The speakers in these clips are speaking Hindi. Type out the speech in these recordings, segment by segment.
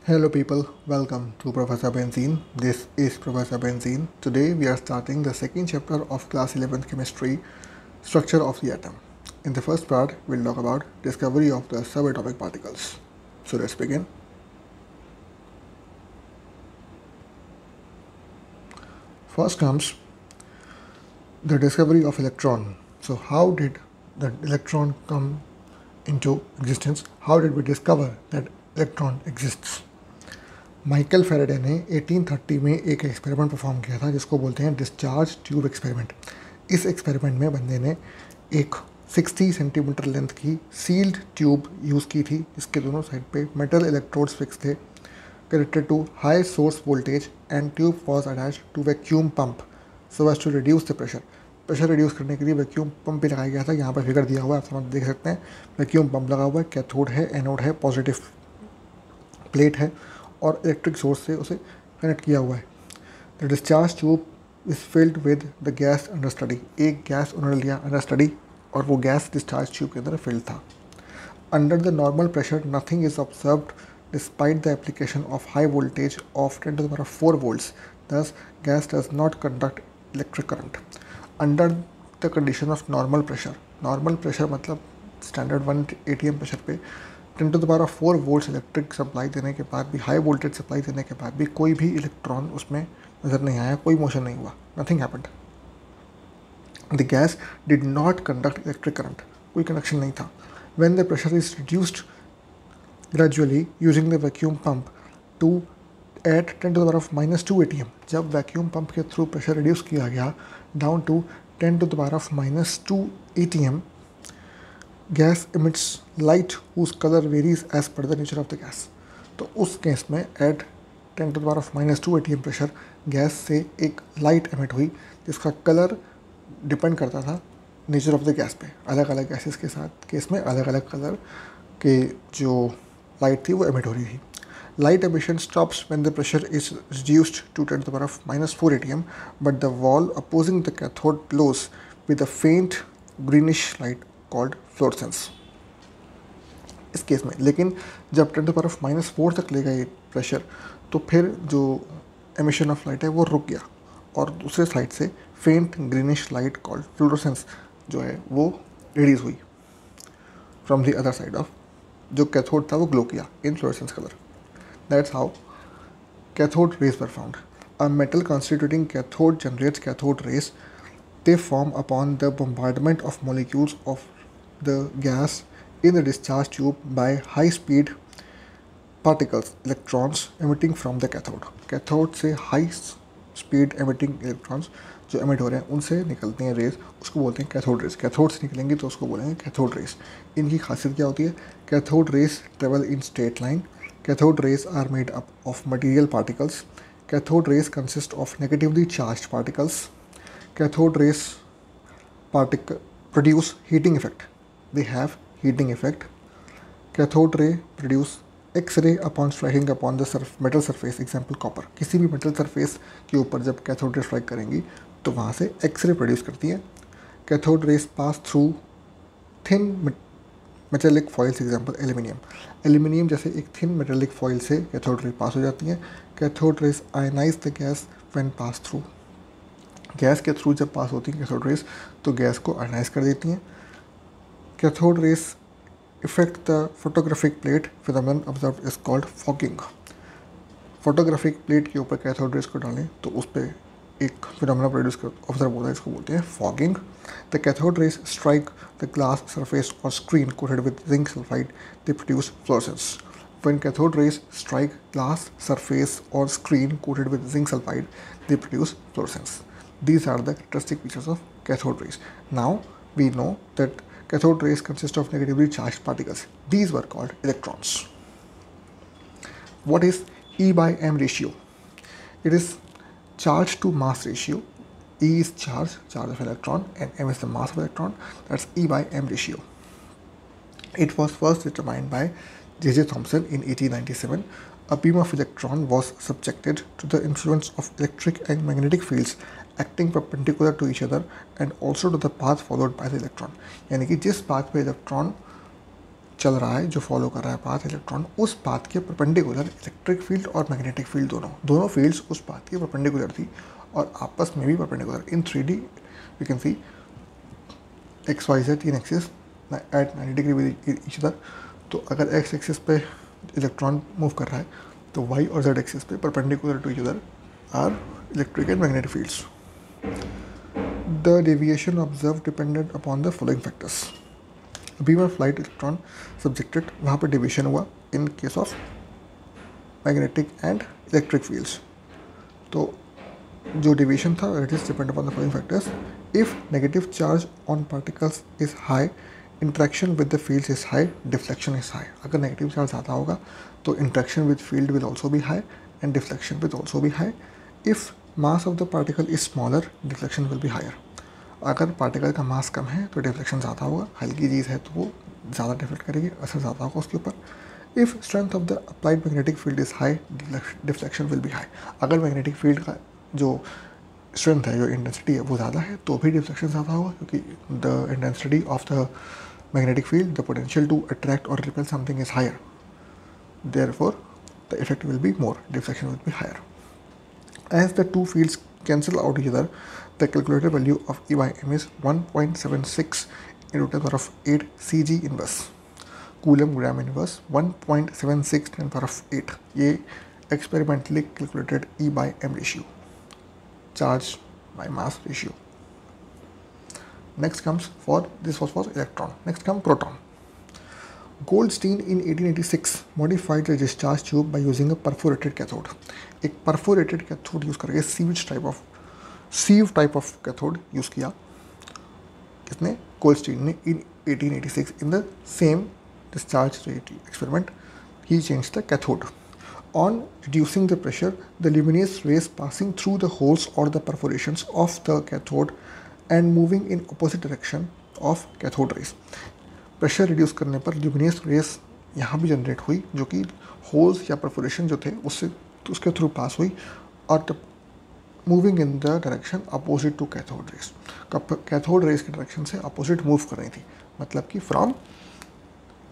Hello people, welcome to Professor Benzene. This is Professor Benzene. Today we are starting the second chapter of class 11th chemistry, structure of the atom. In the first part, we'll talk about discovery of the subatomic particles. So let's begin. First comes the discovery of electron. So how did the electron come into existence? How did we discover that electron exists? Michael Faraday ने 1830 में एक एक्सपेरिमेंट परफॉर्म किया था जिसको बोलते हैं डिस्चार्ज ट्यूब एक्सपेरिमेंट। इस एक्सपेरिमेंट में बंदे ने एक 60 सेंटीमीटर लेंथ की सील्ड ट्यूब यूज़ की थी जिसके दोनों साइड पे मेटल इलेक्ट्रोड्स फिक्स थे connected to high source voltage and tube was attached to vacuum pump so as to reduce the pressure reduce करने के लिए वैक्यूम पंप भी लगाया गया था। यहाँ पर फिगर दिया हुआ है, आप समझ देख सकते हैं। वैक्यूम पंप लगा हुआ है, कैथोड है, एनोड है, पॉजिटिव प्लेट है और इलेक्ट्रिक सोर्स से उसे कनेक्ट किया हुआ है। The discharge tube is filled with the gas under study. एक गैस उन्होंने लिया अंडर स्टडी और वो गैस डिस्चार्ज ट्यूब के अंदर फिल्ड था। Under the normal pressure nothing is observed despite the application of high voltage of 10 to the power 4 volts. Thus gas does not conduct electric current. Under the condition of normal pressure मतलब स्टैंडर्ड 1 ATM प्रेशर पे 10 to the power 4 volts electric supply देने के बाद भी, हाई वोल्टेज सप्लाई देने के बाद भी कोई भी इलेक्ट्रॉन उसमें नज़र नहीं आया, कोई मोशन नहीं हुआ, nothing happened. The gas did not conduct electric current, कोई कनेक्शन नहीं था। When the pressure is reduced gradually using the vacuum pump to at 10 to the power -2 ATM, जब वैक्यूम पंप के थ्रू प्रेशर रिड्यूस किया गया down to 10 to the power -2 ATM, gas emits light whose color varies as per the nature of the gas. तो उस केस में at 10 to the power -2 ATM pressure gas से एक लाइट एमिट हुई जिसका कलर डिपेंड करता था नेचर ऑफ द गैस पे। अलग अलग गैसेस के साथ केस में अलग अलग कलर के जो लाइट थी वो एमिट हो रही थी। Light emission stops when the pressure is reduced to 10 to the power -4 ATM, but the wall opposing the cathode glows with a faint greenish light called fluorescence. इस केस में लेकिन जब 10 to the power -4 तक ले गए प्रेशर तो फिर जो एमिशन ऑफ लाइट है वो रुक गया और दूसरे साइड से फेंट ग्रीनिश लाइट कॉल्ड फ्लोरोसेंस जो है वो रिलीज हुई from the other side of, जो कैथोड था वो ग्लो किया in fluorescence colour. That's how cathode rays were found. A metal constituting cathode generates cathode rays. They form upon the bombardment of molecules of the gas in the discharge tube by high-speed particles, electrons emitting from the cathode. Cathode से high speed emitting electrons जो emit हो रहे हैं उनसे निकलती हैं रेज, उसको बोलते हैं कैथोड रेज। कैथोड से निकलेंगी तो उसको बोलेंगे कैथोड रेज। इनकी खासियत क्या होती है? Cathode rays travel in straight line. Cathode rays are made up of material particles. Cathode rays consist of negatively charged particles. Cathode rays produce heating effect. They have heating effect. Cathode ray produce X-ray upon striking upon the metal surface. Example copper. किसी भी metal surface के ऊपर जब cathode ray strike करेंगी तो वहाँ से X-ray produce करती है। Cathode rays pass through thin metallic foils, example aluminium जैसे एक थिन मेटेलिक फॉइल से कैथोड रे पास हो जाती हैं। Cathode rays ionise the gas when pass through, gas के थ्रू जब पास होती हैं कैथोड रेस तो गैस को आयनाइज कर देती हैं। Cathode rays effect the photographic plate phenomenon observed is called fogging. Photographic plate के ऊपर कैथोड रेस को डालें तो उस पर एक फिनोमेना प्रोड्यूस ऑब्जर्व होता है, इसको बोलते हैं fogging. The cathode rays strike the glass surface और screen coated with zinc sulphide, they produce fluorescence. When cathode rays strike glass surface और screen coated with zinc sulphide, they produce fluorescence. These are the characteristic features of cathode rays. Now we know that cathode rays consist of negatively charged particles. These were called electrons. What is E by M ratio? It is charge to mass ratio. E is charge of electron, and M is the mass of electron. That's E by M ratio. It was first determined by J.J. Thomson in 1897. A beam of electron was subjected to the influence of electric and magnetic fields acting perpendicular to each other and also to the path followed by the electron. यानी कि जिस पाथ पे इलेक्ट्रॉन चल रहा है, जो फॉलो कर रहा है पाथ इलेक्ट्रॉन, उस पाथ के परपेंडिकुलर इलेक्ट्रिक फील्ड और मैग्नेटिक फील्ड दोनों फील्ड्स उस पाथ के परपेंडिकुलर थी और आपस में भी perpendicular. In 3D you can see XYZ तीन axis at 90 degree with each other. तो अगर x एक्सिस पे इलेक्ट्रॉन मूव कर रहा है तो y और z एक्सिस पे perpendicular to each other are electric and magnetic fields. The deviation observe depended upon the following factors. Beam of light electron subjected, वहाँ पर डेविएशन हुआ in case of magnetic and electric fields. तो जो डेविएशन था it is depend upon the following factors. If negative charge on particles is high, interaction with the fields is high, deflection is high. अगर नेगेटिव चार्ज ज़्यादा होगा तो interaction with field will also be high and deflection will also be high. If mass of the particle is smaller, deflection will be higher. अगर पार्टिकल का मास कम है तो डिफ्लेक्शन ज़्यादा होगा, हल्की चीज़ है तो वो ज़्यादा डिफ्लेक्ट करेगी, असर ज़्यादा होगा उसके ऊपर। If strength of the applied magnetic field is high, deflection will B high. अगर मैग्नेटिक फील्ड का जो स्ट्रेंथ है, जो इंटेंसिटी है वो ज़्यादा है तो भी डिफ्लेक्शन ज़्यादा होगा, क्योंकि the intensity of the magnetic field, the potential to attract और repel something is higher, therefore the effect will be more, deflection will be higher. As the two fields cancel out each other, the calculated value of E by m is 1.76 into 10 to the power of 8 Cg inverse, Coulomb gram inverse 1.76 10 to the power of 8। ये experimentally calculated E by m ratio, charge by mass ratio। Next comes for, this was for electron, next comes proton। Goldstein in 1886 modified the discharge tube by using a perforated cathode। एक perforated cathode यूज़ करके sieve type of cathode use किया किसने, गोल्डस्टीन ने in 1886 in the same discharge rate experiment। He changed the cathode। On reducing the pressure, the luminous rays passing through the holes or the perforations of the cathode and moving in opposite direction of cathode rays। Pressure reduce करने पर ल्यूमिनियस रेस यहाँ भी जनरेट हुई, जो कि होल्स या परफोरेशन जो थे उससे उसके थ्रू पास हुई और moving in the direction opposite to cathode rays. Cathode rays की डायरेक्शन से अपोजिट मूव कर रही थी, मतलब कि from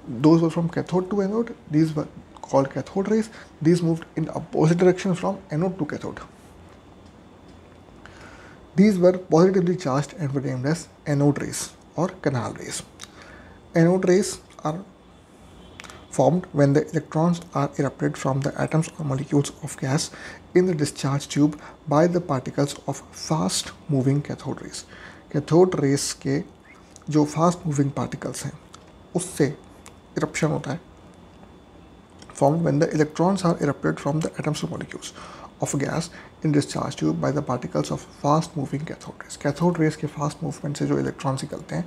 those were from cathode to anode, these were called cathode rays, these moved in opposite direction from anode to cathode. These were positively charged and were named as anode rays or canal rays। Anode rays are formed when the electrons are erupted from the atoms or molecules of gas in the discharge tube by the particles of fast moving cathode rays। Cathode rays के जो फास्ट मूविंग पार्टिकल्स हैं उससे इरप्शन होता है, formed when the electrons are erupted from the atoms or molecules of gas in discharge tube by the particles of fast moving cathode rays। Cathode rays के फास्ट मूवमेंट से जो इलेक्ट्रॉन्स निकलते हैं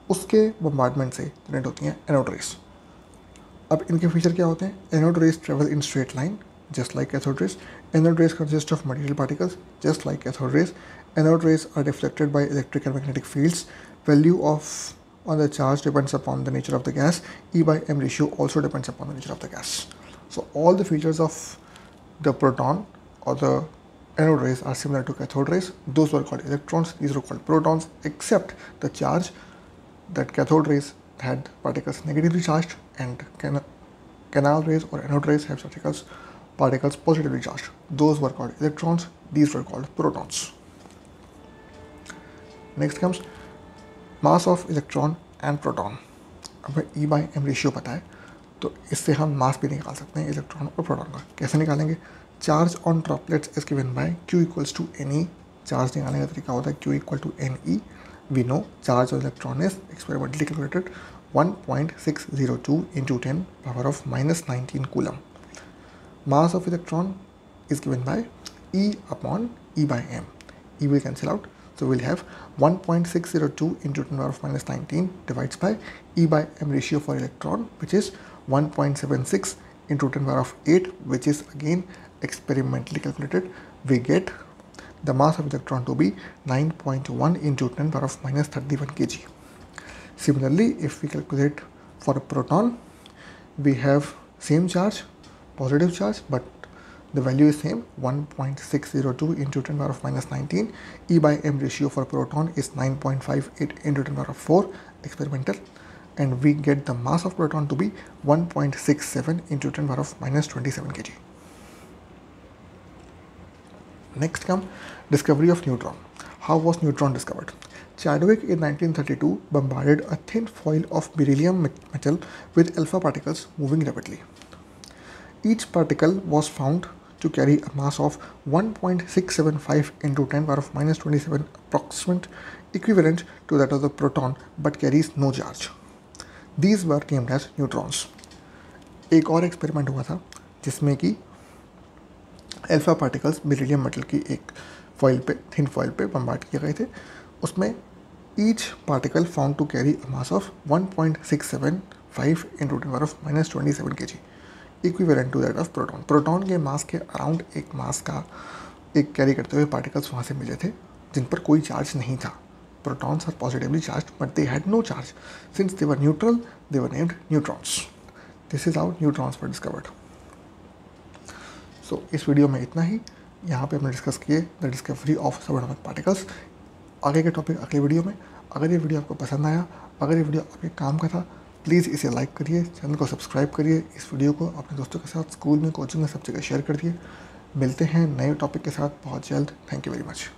उसके बम्बार्डमेंट से जनरेट होती हैं एनोड रेस। अब इनके फीचर क्या होते हैं, anode rays travel in straight line just like cathode rays. Anode rays consist of material particles just like cathode rays. Anode rays are deflected by electric and magnetic fields. Value of on the charge depends upon the nature of the gas. E by m ratio also depends upon the nature of the gas। So all the features of the proton or the anode rays are similar to cathode rays। Those were called electrons, these were called protons, except the charge that cathode rays had particles negatively charged and canal rays or anode rays have particles positively charged. Those were called electrons, these were called protons। Next comes mass of electron and proton। अब E by m ratio पता है तो इससे हम मास भी निकाल सकते हैं इलेक्ट्रॉन और प्रोटॉन का। कैसे निकालेंगे, charge on droplets is given by Q equals to NE। Charge निकालने का तरीका होता है Q equal to NE। We know charge of electron is experimentally calculated 1.602 into 10 power of minus 19 coulomb। Mass of electron is given by E upon E by m। E will cancel out, so we'll have 1.602 into 10 power of minus 19 divides by E by m ratio for electron, which is 1.76 into 10 power of 8, which is again experimentally calculated. We get the mass of electron to be 9.1 into 10 power of minus 31 kg। Similarly, if we calculate for a proton, we have same charge, positive charge, but the value is same, 1.602 into 10 power of minus 19। E by m ratio for proton is 9.58 into 10 power of 4 experimental, and we get the mass of proton to be 1.67 into 10 power of minus 27 kg. Next come discovery of neutron. How was neutron discovered? Chadwick in 1932 bombarded a thin foil of beryllium metal with alpha particles moving rapidly. Each particle was found to carry a mass of 1.675 into 10 power of minus 27, approximate equivalent to that of the proton, but carries no charge. These were named as neutrons. एक और एक्सपेरिमेंट हुआ था जिसमें कि अल्फा पार्टिकल्स बेरिलियम मेटल की एक फॉइल पे, थिन फॉइल पे बम्बार्ड किए गए थे. उसमें each particle found to carry a mass of 1.675 into 10 power of minus 27 kg, equivalent to that of proton. Proton के मास के अराउंड एक मास का एक कैरी करते हुए पार्टिकल्स वहाँ से मिले थे जिन पर कोई चार्ज नहीं था. Protons are positively charged, but they had no charge. Since they were neutral, they were named neutrons. This is how neutrons were discovered. So, इस वीडियो में इतना ही. यहाँ पे हमने डिस्कस किए the discovery of subatomic particles. आगे के टॉपिक अगले वीडियो में. अगर ये वीडियो आपको पसंद आया, अगर ये वीडियो आपके काम का था, प्लीज़ इसे लाइक करिए, चैनल को सब्सक्राइब करिए, इस वीडियो को अपने दोस्तों के साथ स्कूल में, कोचिंग में, सब जगह शेयर कर दिए. मिलते हैं नए टॉपिक के साथ बहुत जल्द. Thank you very much.